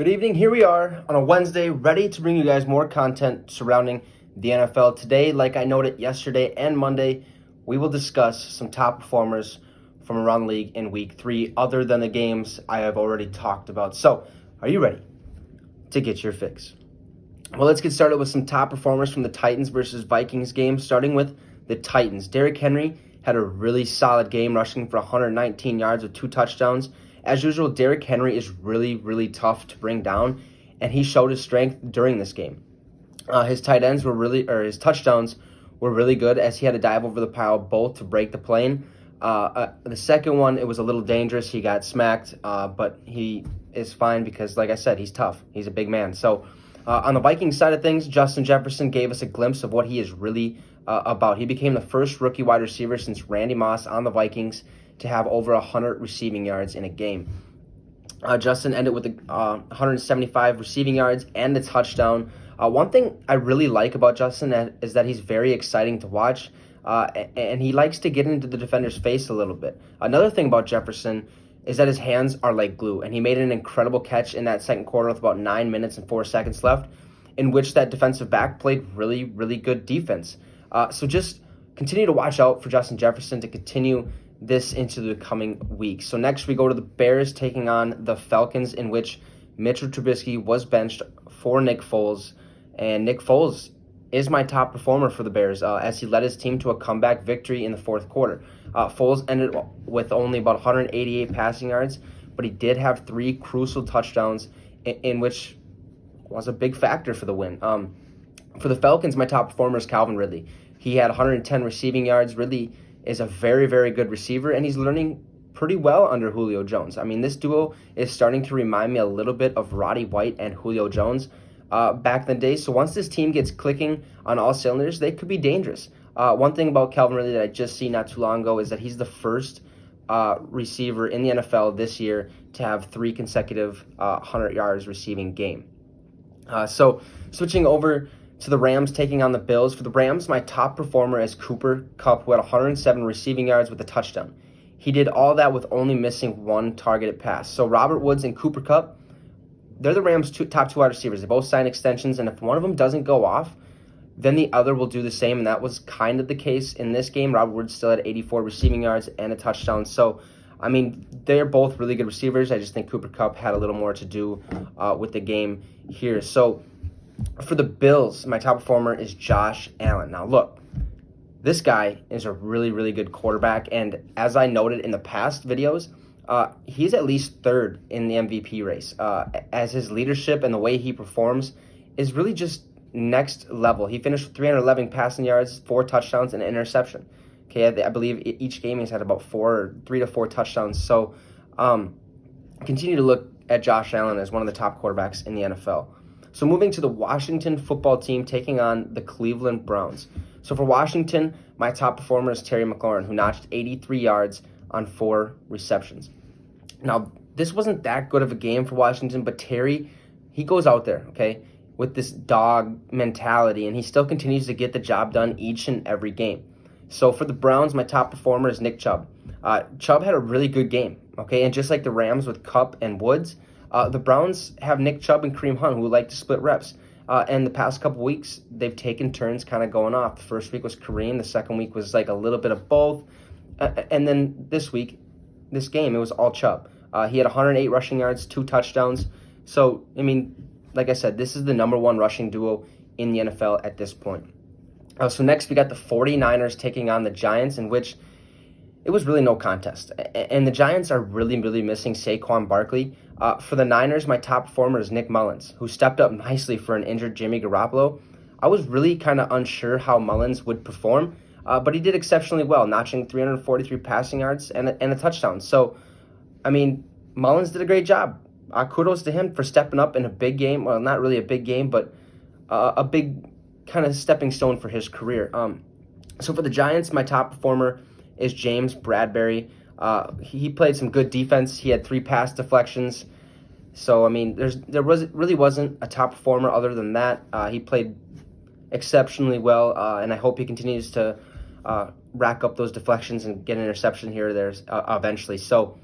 Good evening. Here we are on a Wednesday, ready to bring you guys more content surrounding the NFL. Today, like I noted yesterday and Monday, we will discuss some top performers from around the league in week 3, other than the games I have already talked about. So, are you ready to get your fix? Well, let's get started with some top performers from the Titans versus Vikings game, starting with the Titans. Derrick Henry had a really solid game, rushing for 119 yards with 2 touchdowns. As usual, Derrick Henry is really tough to bring down, and he showed his strength during this game. His touchdowns were really good, as he had to dive over the pile both to break the plane. The second one, it was a little dangerous. He got smacked, but he is fine because, like I said, he's tough. He's a big man. So on the Vikings side of things, Justin Jefferson gave us a glimpse of what he is really about. He became the first rookie wide receiver since Randy Moss on the Vikings to have over 100 receiving yards in a game. Justin ended with 175 receiving yards and a touchdown. One thing I really like about Justin is that he's very exciting to watch, and he likes to get into the defender's face a little bit. Another thing about Jefferson is that his hands are like glue, and he made an incredible catch in that second quarter with about 9 minutes and 4 seconds left, in which that defensive back played really good defense. So just continue to watch out for Justin Jefferson to continue this into the coming weeks. So next we go to the Bears taking on the Falcons, in which Mitchell Trubisky was benched for Nick Foles, and Nick Foles is my top performer for the Bears as he led his team to a comeback victory in the fourth quarter. Foles ended with only about 188 passing yards, but he did have 3 crucial touchdowns in which was a big factor for the win. For the Falcons, my top performer is Calvin Ridley. He had 110 receiving yards. Ridley is a very good receiver, and he's learning pretty well under Julio Jones. I mean, this duo is starting to remind me a little bit of Roddy White and Julio Jones back in the day. So once this team gets clicking on all cylinders, they could be dangerous. One thing about Calvin Ridley that I just seen not too long ago is that he's the first receiver in the NFL this year to have 3 consecutive 100 yards receiving game. So switching over to the Rams taking on the Bills. For the Rams, my top performer is Cooper Kupp, who had 107 receiving yards with a touchdown. He did all that with only missing 1 targeted pass. So Robert Woods and Cooper Kupp, they're the Rams' top 2 wide receivers. They both signed extensions, and if one of them doesn't go off, then the other will do the same, and that was kind of the case in this game. Robert Woods still had 84 receiving yards and a touchdown. So, I mean, they're both really good receivers. I just think Cooper Kupp had a little more to do with the game here. So for the Bills, my top performer is Josh Allen. Now, look, this guy is a really good quarterback, and as I noted in the past videos, he's at least 3rd in the MVP race, as his leadership and the way he performs is really just next level. He finished with 311 passing yards, 4 touchdowns, and an interception. Okay, I believe each game he's had about 3 to 4 touchdowns. So continue to look at Josh Allen as one of the top quarterbacks in the NFL. So moving to the Washington football team taking on the Cleveland Browns. So for Washington, my top performer is Terry McLaurin, who notched 83 yards on 4 receptions. Now, this wasn't that good of a game for Washington, but Terry, he goes out there, okay, with this dog mentality, and he still continues to get the job done each and every game. So for the Browns, my top performer is Nick Chubb. Chubb had a really good game, okay, and just like the Rams with Kupp and Woods, the Browns have Nick Chubb and Kareem Hunt, who like to split reps. And the past couple weeks, they've taken turns kind of going off. The first week was Kareem. The second week was like a little bit of both. And then this game, it was all Chubb. He had 108 rushing yards, 2 touchdowns. So, I mean, like I said, this is the number 1 rushing duo in the NFL at this point. So next, we got the 49ers taking on the Giants, in which it was really no contest. And the Giants are really missing Saquon Barkley. For the Niners, my top performer is Nick Mullins, who stepped up nicely for an injured Jimmy Garoppolo. I was really kind of unsure how Mullins would perform, but he did exceptionally well, notching 343 passing yards and a touchdown. So, I mean, Mullins did a great job. Kudos to him for stepping up in a big game. Well, not really a big game, but a big kind of stepping stone for his career. So for the Giants, my top performer is James Bradbury. He played some good defense. He had 3 pass deflections. So, I mean, there really wasn't a top performer other than that. He played exceptionally well, and I hope he continues to rack up those deflections and get an interception here or there eventually. So,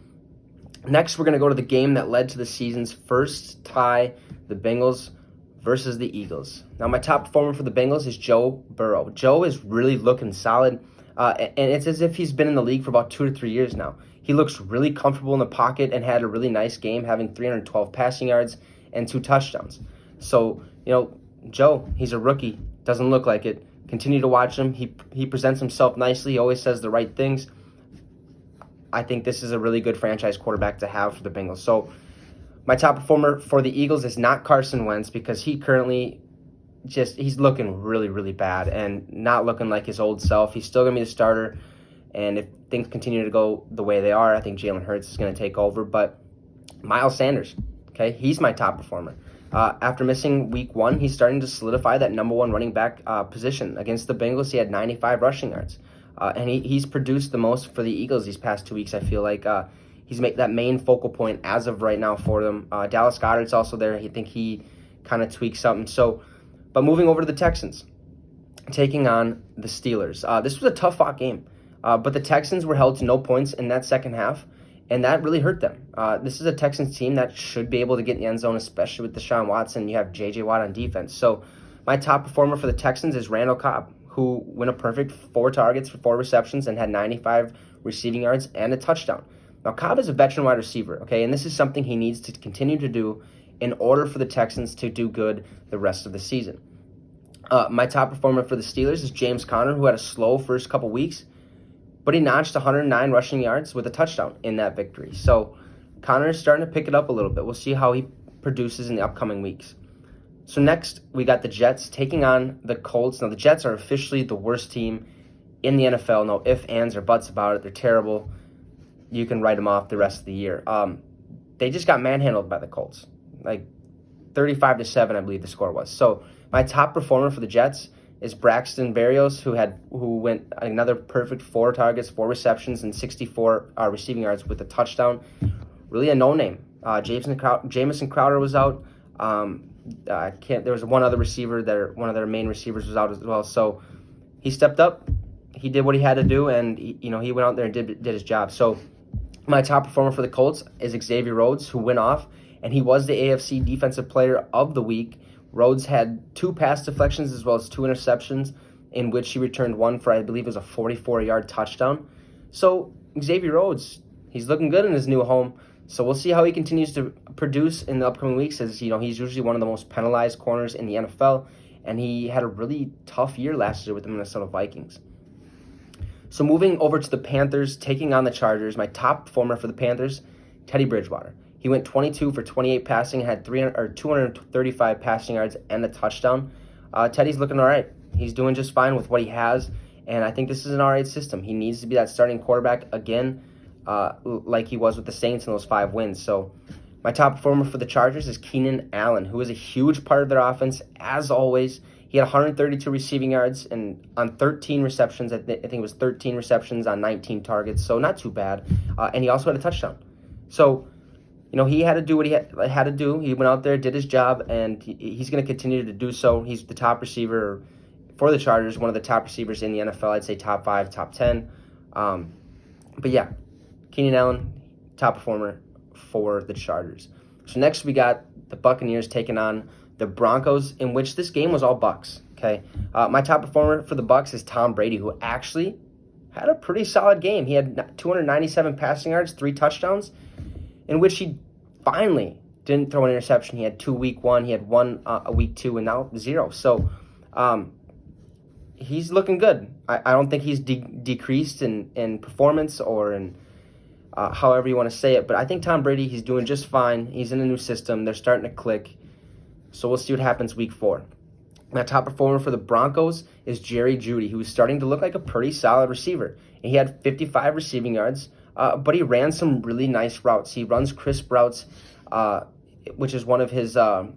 Next, we're going to go to the game that led to the season's first tie, the Bengals versus the Eagles. Now, my top performer for the Bengals is Joe Burrow. Joe is really looking solid, and it's as if he's been in the league for about 2 to 3 years now. He looks really comfortable in the pocket and had a really nice game, having 312 passing yards and 2 touchdowns. So, Joe, he's a rookie. Doesn't look like it. Continue to watch him. He presents himself nicely. He always says the right things. I think this is a really good franchise quarterback to have for the Bengals. So my top performer for the Eagles is not Carson Wentz, because he currently he's looking really, really bad and not looking like his old self. He's still going to be the starter. And if things continue to go the way they are, I think Jalen Hurts is going to take over. But Miles Sanders, okay, he's my top performer. After missing week 1, he's starting to solidify that number 1 running back position. Against the Bengals, he had 95 rushing yards. And he's produced the most for the Eagles these past 2 weeks. I feel like he's made that main focal point as of right now for them. Dallas Goedert's also there. I think he kind of tweaks something. But moving over to the Texans, taking on the Steelers. This was a tough-fought game. But the Texans were held to no points in that second half, and that really hurt them. This is a Texans team that should be able to get in the end zone, especially with Deshaun Watson. You have J.J. Watt on defense. So my top performer for the Texans is Randall Cobb, who went a perfect 4 targets for 4 receptions and had 95 receiving yards and a touchdown. Now, Cobb is a veteran wide receiver, okay, and this is something he needs to continue to do in order for the Texans to do good the rest of the season. My top performer for the Steelers is James Conner, who had a slow first couple weeks, but he notched 109 rushing yards with a touchdown in that victory. So Conner is starting to pick it up a little bit. We'll see how he produces in the upcoming weeks. So next, we got the Jets taking on the Colts. Now, the Jets are officially the worst team in the NFL. No ifs, ands, or buts about it. They're terrible. You can write them off the rest of the year. They just got manhandled by the Colts. Like 35-7, I believe the score was. So my top performer for the Jets is Braxton Berrios, who went another perfect 4 targets, 4 receptions, and 64 receiving yards with a touchdown. Really a no-name. Jamison Crowder was out. There was one other receiver there. One of their main receivers was out as well. So he stepped up. He did what he had to do, and he went out there and did his job. So my top performer for the Colts is Xavier Rhodes, who went off, and he was the AFC Defensive Player of the Week. Rhodes had 2 pass deflections as well as 2 interceptions, in which he returned one for, I believe it was a 44-yard touchdown. So Xavier Rhodes, he's looking good in his new home. So we'll see how he continues to produce in the upcoming weeks, as he's usually one of the most penalized corners in the NFL, and he had a really tough year last year with the Minnesota Vikings. So moving over to the Panthers, taking on the Chargers, my top performer for the Panthers, Teddy Bridgewater. He went 22 for 28 passing, had 235 passing yards and a touchdown. Teddy's looking all right. He's doing just fine with what he has, and I think this is an all right system. He needs to be that starting quarterback again, like he was with the Saints in those 5 wins. So my top performer for the Chargers is Keenan Allen, who is a huge part of their offense, as always. He had 132 receiving yards and on 13 receptions. I think it was 13 receptions on 19 targets, so not too bad. And he also had a touchdown. So, he had to do what he had to do. He went out there, did his job, and he's going to continue to do so. He's the top receiver for the Chargers, one of the top receivers in the NFL. I'd say top 5, top 10. But yeah, Keenan Allen, top performer for the Chargers. So next we got the Buccaneers taking on the Broncos, in which this game was all Bucs. Okay, my top performer for the Bucs is Tom Brady, who actually had a pretty solid game. He had 297 passing yards, 3 touchdowns, in which he finally didn't throw an interception. He had 2 week 1, he had 1 a week 2, and now 0. So he's looking good. I don't think he's decreased in performance or in however you want to say it, but I think Tom Brady, he's doing just fine. He's in a new system. They're starting to click. So we'll see what happens week 4. My top performer for the Broncos is Jerry Jeudy, who's starting to look like a pretty solid receiver. And he had 55 receiving yards, but he ran some really nice routes. He runs crisp routes, which is one of his, how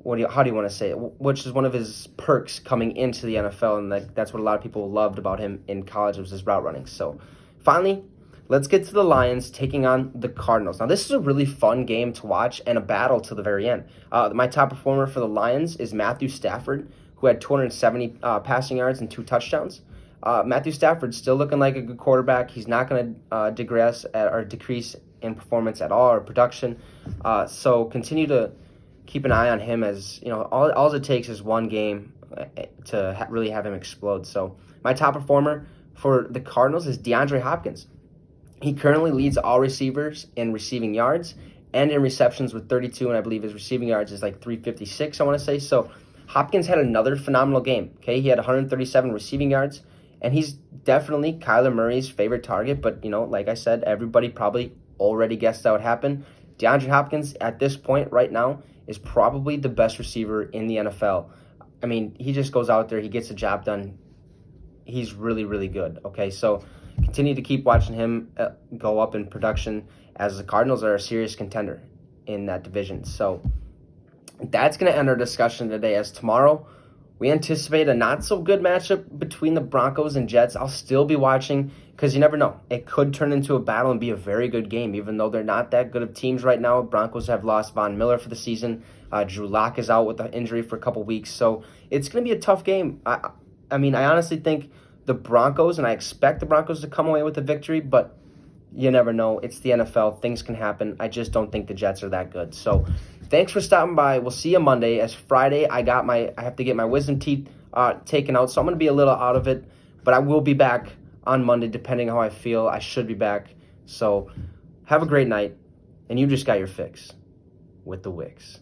do you want to say it? Which is one of his perks coming into the NFL, and that's what a lot of people loved about him in college, was his route running. So finally, let's get to the Lions taking on the Cardinals. Now, this is a really fun game to watch and a battle to the very end. My top performer for the Lions is Matthew Stafford, who had 270 passing yards and 2 touchdowns. Matthew Stafford's still looking like a good quarterback. He's not going to decrease in performance at all or production. So continue to keep an eye on him, as you know, all it takes is one game to really have him explode. So my top performer for the Cardinals is DeAndre Hopkins. He currently leads all receivers in receiving yards and in receptions with 32, and I believe his receiving yards is like 356, I want to say. So Hopkins had another phenomenal game. Okay, he had 137 receiving yards, and he's definitely Kyler Murray's favorite target. But, you know, like I said, everybody probably already guessed that would happen. DeAndre Hopkins, at this point right now, is probably the best receiver in the NFL. I mean, he just goes out there, he gets the job done. He's really, really good. Okay, so continue to keep watching him go up in production, as the Cardinals are a serious contender in that division. So that's going to end our discussion today, as tomorrow we anticipate a not-so-good matchup between the Broncos and Jets. I'll still be watching, because you never know. It could turn into a battle and be a very good game, even though they're not that good of teams right now. Broncos have lost Von Miller for the season. Drew Lock is out with an injury for a couple weeks. So it's going to be a tough game. I mean, I honestly think the Broncos, and I expect the Broncos to come away with a victory, but you never know. It's the NFL. Things can happen. I just don't think the Jets are that good. So thanks for stopping by. We'll see you Monday. As Friday, I have to get my wisdom teeth taken out, so I'm going to be a little out of it, but I will be back on Monday, depending how I feel. I should be back. So have a great night, and you just got your fix with the Wicks.